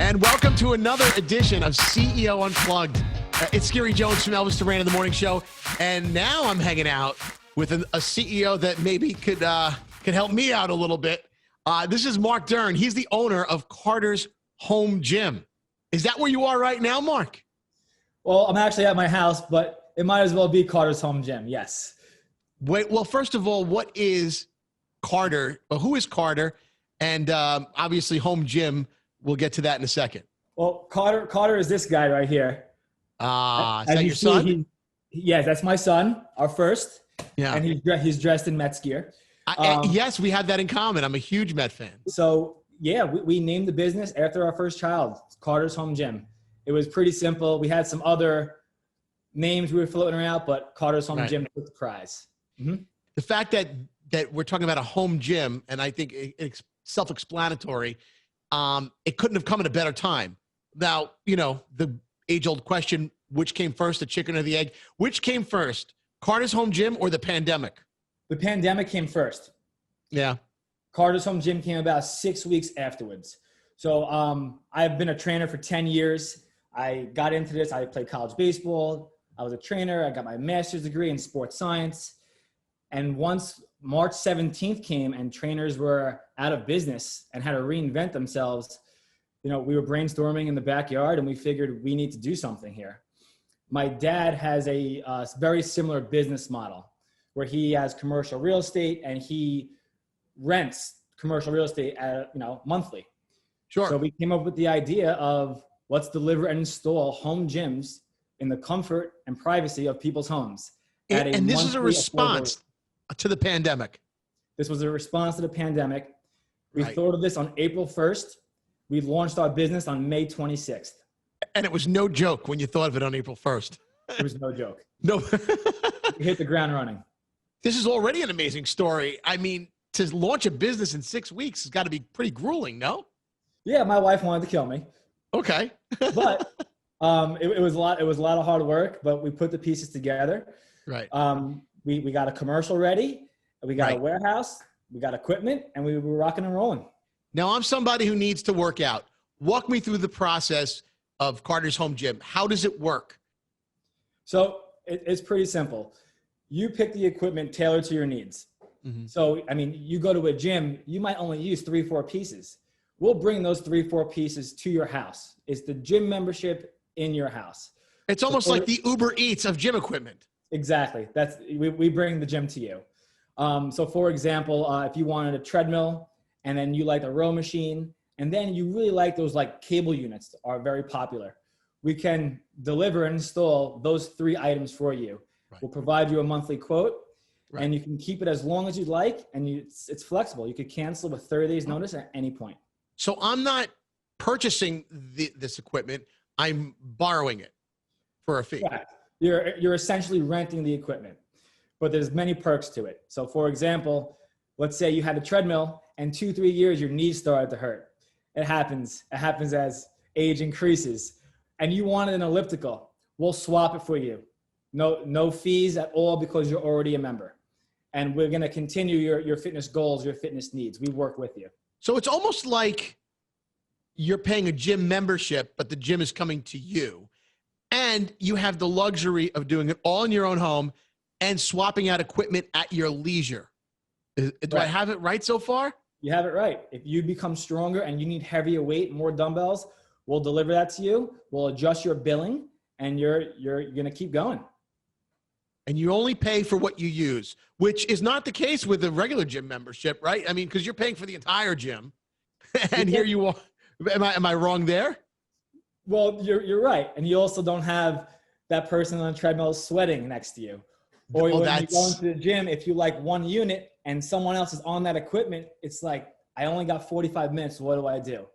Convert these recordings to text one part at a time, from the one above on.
And welcome to another edition of CEO Unplugged. It's Scary Jones from Elvis Duran in the Morning Show. And now I'm hanging out with a CEO that maybe could help me out a little bit. This is Marc Dern. He's the owner of Carter's Home Gym. Is that where you are right now, Marc? Well, I'm actually at my house, but it might as well be Carter's Home Gym, yes. Wait, well, first of all, what is Carter? Well, who is Carter? And obviously Home Gym. We'll get to that in a second. Well, Carter is this guy right here. Is that your son? Yes, that's my son, our first. Yeah. And he's dressed in Mets gear. Yes, we have that in common. I'm a huge Met fan. So, yeah, we named the business after our first child, Carter's Home Gym. It was pretty simple. We had some other names we were floating around, but Carter's Home Gym took the prize. Mm-hmm. The fact that we're talking about a home gym, and I think it's self-explanatory, it couldn't have come at a better time. Now, you know, the age-old question, which came first, the chicken or the egg? Which came first, Carter's Home Gym or the pandemic? The pandemic came first. Yeah. Carter's Home Gym came about 6 weeks afterwards. So I've been a trainer for 10 years. I got into this. I played college baseball. I was a trainer. I got my master's degree in sports science. And once March 17th came and trainers were out of business and had to reinvent themselves, you know, we were brainstorming in the backyard and we figured we need to do something here. My dad has a very similar business model where he has commercial real estate and he rents commercial real estate at, monthly. Sure. So we came up with the idea of let's deliver and install home gyms in the comfort and privacy of people's homes. And this is a response to the pandemic. This was a response to the pandemic. We thought of this on April 1st. We launched our business on May 26th. And it was no joke when you thought of it on April 1st. It was no joke. No. We hit the ground running. This is already an amazing story. I mean, to launch a business in 6 weeks has got to be pretty grueling, no? Yeah, my wife wanted to kill me. Okay. But it was a lot of hard work, but we put the pieces together. Right. We got a commercial ready, we got a warehouse, we got equipment, and we were rocking and rolling. Now, I'm somebody who needs to work out. Walk me through the process of Carter's Home Gym. How does it work? So it's pretty simple. You pick the equipment tailored to your needs. Mm-hmm. So, I mean, you go to a gym, you might only use 3-4 pieces. We'll bring those 3-4 pieces to your house. It's the gym membership in your house. It's almost like the Uber Eats of gym equipment. Exactly. We bring the gym to you. So for example, if you wanted a treadmill and then you like a row machine and then you really like those like cable units that are very popular, we can deliver and install those 3 items for you. Right. We'll provide you a monthly quote and you can keep it as long as you'd like. And it's flexible. You could cancel with 30 days notice at any point. So I'm not purchasing this equipment. I'm borrowing it for a fee. Yeah. You're essentially renting the equipment, but there's many perks to it. So for example, let's say you had a treadmill and 2-3 years, your knees started to hurt. It happens as age increases and you wanted an elliptical. We'll swap it for you. No fees at all because you're already a member. And we're going to continue your fitness goals, your fitness needs. We work with you. So it's almost like you're paying a gym membership, but the gym is coming to you. And you have the luxury of doing it all in your own home and swapping out equipment at your leisure. Do I have it right so far? You have it right. If you become stronger and you need heavier weight, more dumbbells, we'll deliver that to you. We'll adjust your billing and you're going to keep going. And you only pay for what you use, which is not the case with a regular gym membership, right? I mean, because you're paying for the entire gym. And here you are. Am I wrong there? Well, you're right. And you also don't have that person on the treadmill sweating next to you. Or when you go into the gym, if you like one unit and someone else is on that equipment, it's like, I only got 45 minutes. What do I do?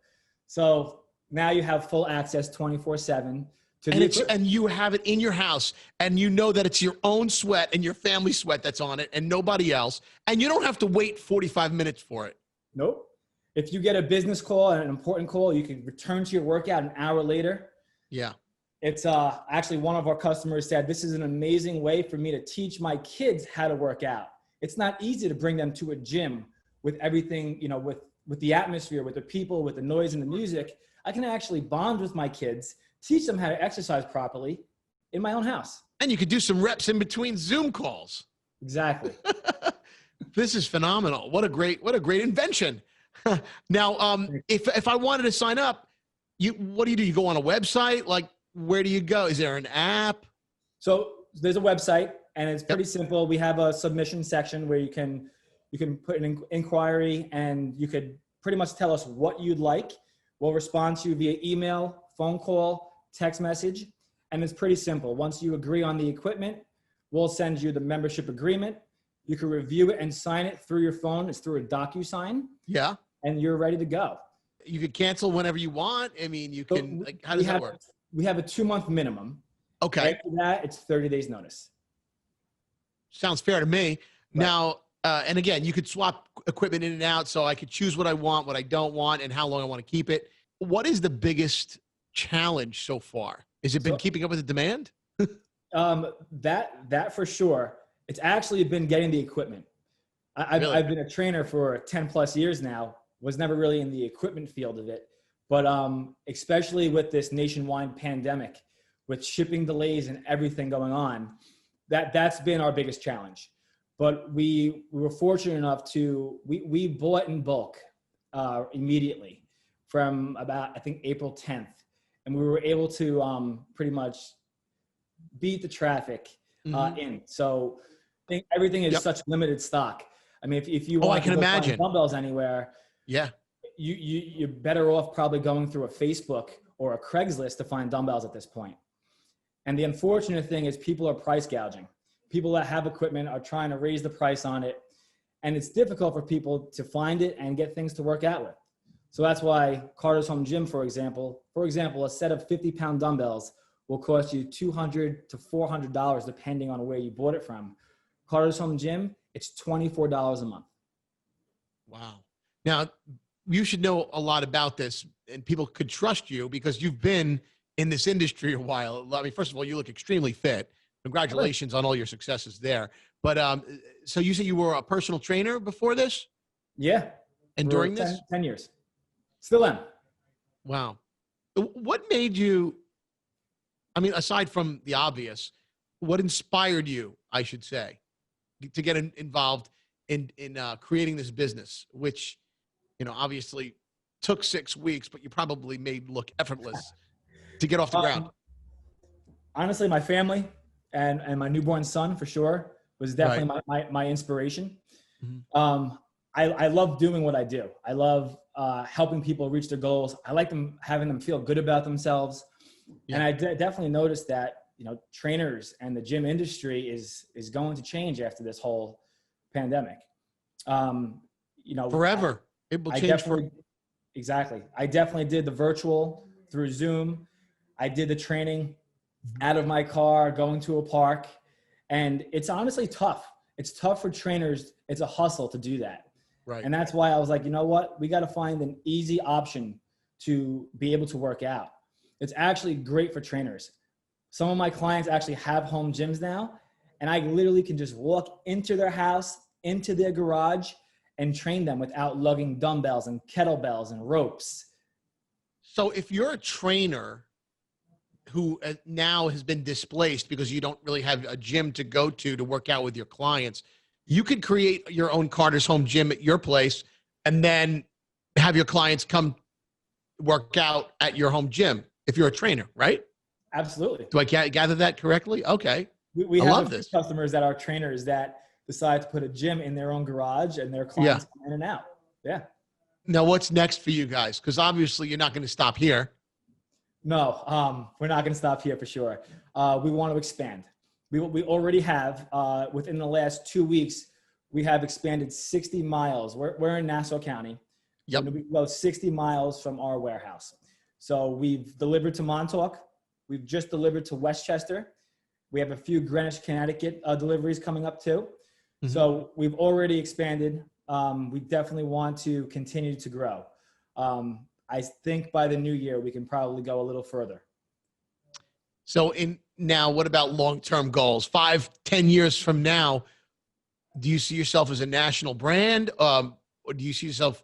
So now you have full access 24/7 to the equipment. And you have it in your house and you know that it's your own sweat and your family sweat that's on it and nobody else. And you don't have to wait 45 minutes for it. Nope. If you get a business call and an important call, you can return to your workout an hour later. Yeah. It's actually one of our customers said, this is an amazing way for me to teach my kids how to work out. It's not easy to bring them to a gym with everything, with with the atmosphere, with the people, with the noise and the music, I can actually bond with my kids, teach them how to exercise properly in my own house. And you could do some reps in between Zoom calls. Exactly. This is phenomenal. What a great invention. Now, if I wanted to sign up, what do? You go on a website? Like, where do you go? Is there an app? So there's a website, and it's pretty simple. We have a submission section where you can put an inquiry, and you could pretty much tell us what you'd like. We'll respond to you via email, phone call, text message, and it's pretty simple. Once you agree on the equipment, we'll send you the membership agreement. You can review it and sign it through your phone. It's through a DocuSign. Yeah. And you're ready to go. You could cancel whenever you want. I mean, you can, like, how does that work? We have a 2-month minimum. Okay. After that, it's 30 days notice. Sounds fair to me. Right. Now, and again, you could swap equipment in and out, so I could choose what I want, what I don't want, and how long I want to keep it. What is the biggest challenge so far? Has it been keeping up with the demand? That for sure. It's actually been getting the equipment. I've been a trainer for 10 plus years now, was never really in the equipment field of it. But especially with this nationwide pandemic, with shipping delays and everything going on, that's been our biggest challenge. But we were fortunate enough we bought in bulk immediately from about, I think, April 10th. And we were able to pretty much beat the traffic in. So I think everything is such limited stock. I mean, if you want to find dumbbells anywhere, you're better off probably going through a Facebook or a Craigslist to find dumbbells at this point. And the unfortunate thing is people are price gouging. People that have equipment are trying to raise the price on it. And it's difficult for people to find it and get things to work out with. So that's why Carter's Home Gym, for example, a set of 50-pound dumbbells will cost you $200 to $400 depending on where you bought it from. Carter's Home Gym, it's $24 a month. Wow. Now, you should know a lot about this, and people could trust you because you've been in this industry a while. I mean, first of all, you look extremely fit. Congratulations on all your successes there. But so you say you were a personal trainer before this? Yeah. And during this? 10 years. Still am. Wow. What made you, I mean, aside from the obvious, what inspired you, I should say, to get involved in creating this business, which, you know, obviously took 6 weeks, but you probably made look effortless to get off the ground? Honestly, my family and my newborn son, for sure, was definitely my inspiration. Mm-hmm. I love doing what I do. I love helping people reach their goals. I like having them feel good about themselves. Yeah. And I definitely noticed that, you know, trainers and the gym industry is going to change after this whole pandemic. You know, forever. It will change. Exactly. I definitely did the virtual through Zoom. I did the training out of my car, going to a park, and it's honestly tough. It's tough for trainers. It's a hustle to do that. Right. And that's why I was like, you know what? We got to find an easy option to be able to work out. It's actually great for trainers. Some of my clients actually have home gyms now, and I literally can just walk into their house, into their garage, and train them without lugging dumbbells and kettlebells and ropes. So if you're a trainer who now has been displaced because you don't really have a gym to go to work out with your clients, you could create your own Carter's Home Gym at your place and then have your clients come work out at your home gym if you're a trainer, right? Absolutely. Do I gather that correctly? Okay. We have a few customers that are trainers that decide to put a gym in their own garage and their clients come in and out. Yeah. Now, what's next for you guys? Because obviously you're not going to stop here. No, we're not going to stop here for sure. We want to expand. We already have, within the last 2 weeks, we have expanded 60 miles. We're in Nassau County. Yep. We go 60 miles from our warehouse. So we've delivered to Montauk. We've just delivered to Westchester. We have a few Greenwich, Connecticut deliveries coming up too. Mm-hmm. So we've already expanded. We definitely want to continue to grow. I think by the new year, we can probably go a little further. So now, what about long-term goals? 5-10 years from now, do you see yourself as a national brand? Or do you see yourself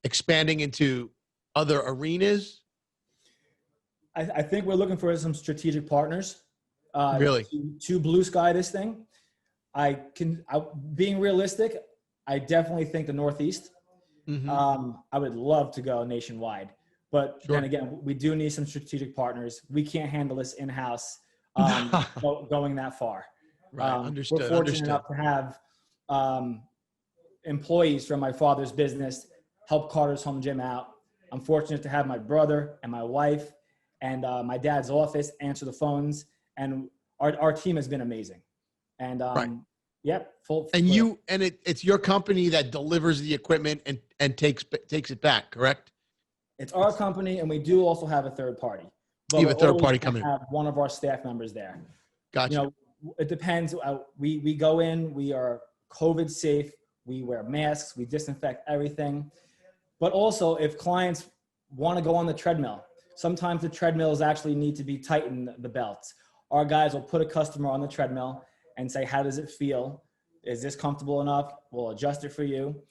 expanding into other arenas? I think we're looking for some strategic partners Really? to blue sky this thing. Being realistic, I definitely think the Northeast. I would love to go nationwide, but Sure. then again, we do need some strategic partners. We can't handle this in-house going that far. Right. We're Understood. fortunate Understood. enough to have employees from my father's business help Carter's Home Gym out. I'm fortunate to have my brother and my wife and my dad's office answer the phones, and our team has been amazing. And Right. yep, it's your company that delivers the equipment and takes it back, correct? It's our company, and we do also have a third party. But You have a third party we coming in. have one of our staff members there. Gotcha. You know, it depends. We go in. We are COVID safe. We wear masks. We disinfect everything. But also, if clients want to go on the treadmill, sometimes the treadmills actually need to be tightened, the belts. Our guys will put a customer on the treadmill and say, how does it feel? Is this comfortable enough? We'll adjust it for you.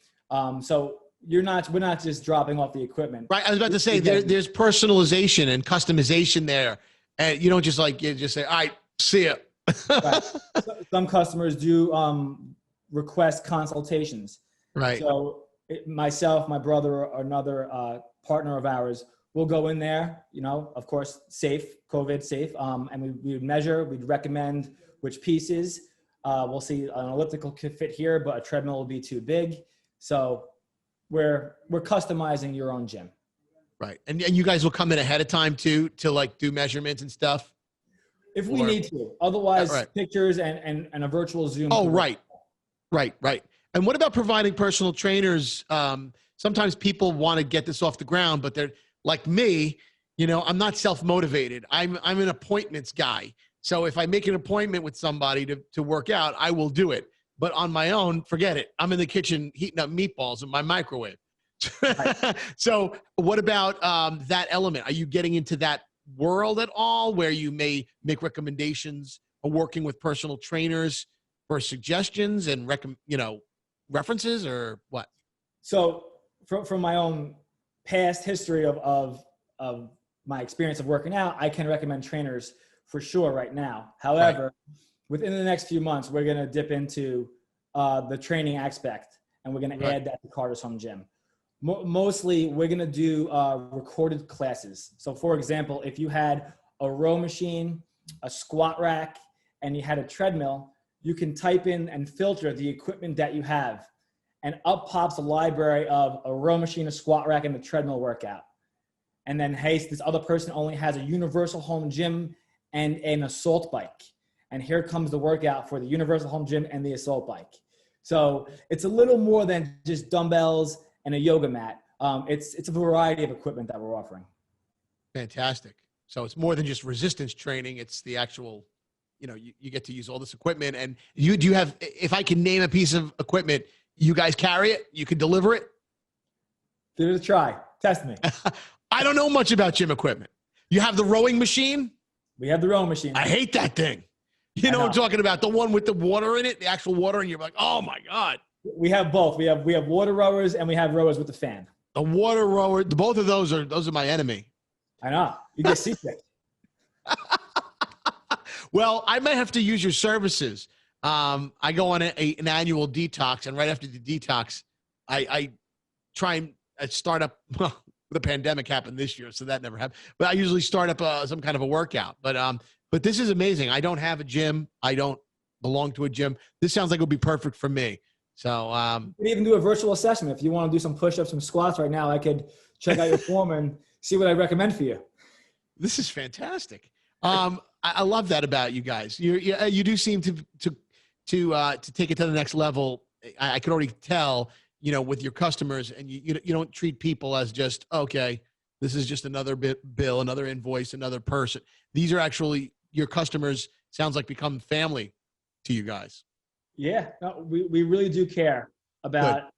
So we're not just dropping off the equipment. Right. I was about to say there's personalization and customization there. And you don't just say, all right, see ya. Right. Some customers do request consultations. Right. So myself, my brother, or another partner of ours, we'll go in there, of course, safe, COVID safe. And we would measure, we'd recommend which pieces. We'll see an elliptical could fit here, but a treadmill will be too big. So we're customizing your own gym. Right. And you guys will come in ahead of time too, to like do measurements and stuff? If we need to. Otherwise, right. pictures and a virtual Zoom. Oh, right. Right. And what about providing personal trainers? Sometimes people want to get this off the ground, but they're like me, I'm not self-motivated. I'm an appointments guy. So if I make an appointment with somebody to work out, I will do it. But on my own, forget it. I'm in the kitchen heating up meatballs in my microwave. Right. So what about that element? Are you getting into that world at all where you may make recommendations or working with personal trainers for suggestions and references or what? So from my own past history of my experience of working out, I can recommend trainers for sure right now. However, within the next few months, we're going to dip into the training aspect, and we're going to add that to Carter's Home Gym. Mostly, we're going to do recorded classes. So, for example, if you had a row machine, a squat rack, and you had a treadmill, you can type in and filter the equipment that you have. And up pops a library of a row machine, a squat rack, and a treadmill workout. And then, hey, this other person only has a universal home gym and an assault bike. And here comes the workout for the universal home gym and the assault bike. So it's a little more than just dumbbells and a yoga mat. It's a variety of equipment that we're offering. Fantastic. So it's more than just resistance training. It's the actual, you get to use all this equipment. And do you have, if I can name a piece of equipment, you guys carry it? You can deliver it? Give it a try. Test me. I don't know much about gym equipment. You have the rowing machine? We have the rowing machine. I hate that thing. You know what I'm talking about? The one with the water in it, the actual water, and you're like, oh my God. We have both. We have water rowers and we have rowers with the fan. The water rower, both of those are my enemy. I know. You get seasick. Well, I might have to use your services. I go on an annual detox, and right after the detox, I try and start up. Well, the pandemic happened this year, so that never happened. But I usually start up some kind of a workout. But this is amazing. I don't have a gym. I don't belong to a gym. This sounds like it would be perfect for me. So we can even do a virtual assessment. If you want to do some push-ups, some squats right now, I could check out your form and see what I recommend for you. This is fantastic. I love that about you guys. You do seem to take it to the next level. I could already tell, with your customers, and you don't treat people as just, okay, this is just another bill, another invoice, another person. These are actually your customers. Sounds like become family to you guys. Yeah, no, we really do care about,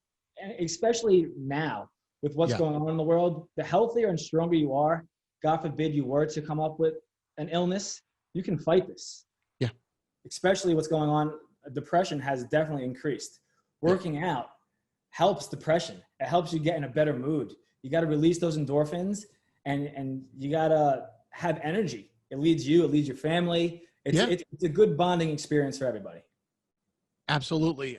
especially now with what's going on in the world. The healthier and stronger you are, God forbid you were to come up with an illness, you can fight this. Yeah. Especially what's going on. Depression has definitely increased. Working out helps depression. It helps you get in a better mood. You got to release those endorphins, and you got to have energy. It leads you, it leads your family. It's a good bonding experience for everybody. Absolutely.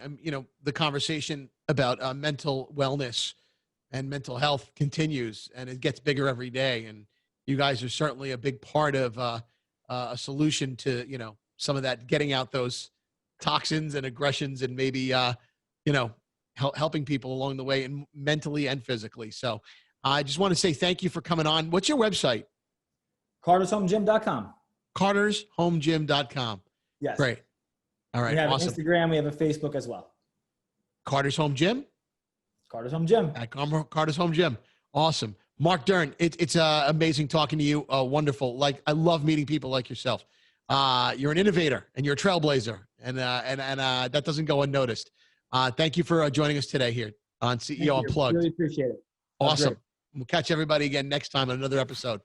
The conversation about mental wellness and mental health continues, and it gets bigger every day. And you guys are certainly a big part of a solution to, some of that, getting out those toxins and aggressions, and maybe, helping people along the way, and mentally and physically. So I just want to say thank you for coming on. What's your website? CartersHomeGym.com. CartersHomeGym.com. Yes. Great. All right. We have awesome. an Instagram. We have a Facebook as well. Carter's Home Gym? Carter's Home Gym. At Carter's Home Gym. Awesome. Marc Dern, it's amazing talking to you. Wonderful. I love meeting people like yourself. You're an innovator and you're a trailblazer, and that doesn't go unnoticed. Thank you for joining us today here on CEO Unplugged. Really appreciate it. Awesome. We'll catch everybody again next time on another episode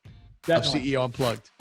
of CEO Unplugged.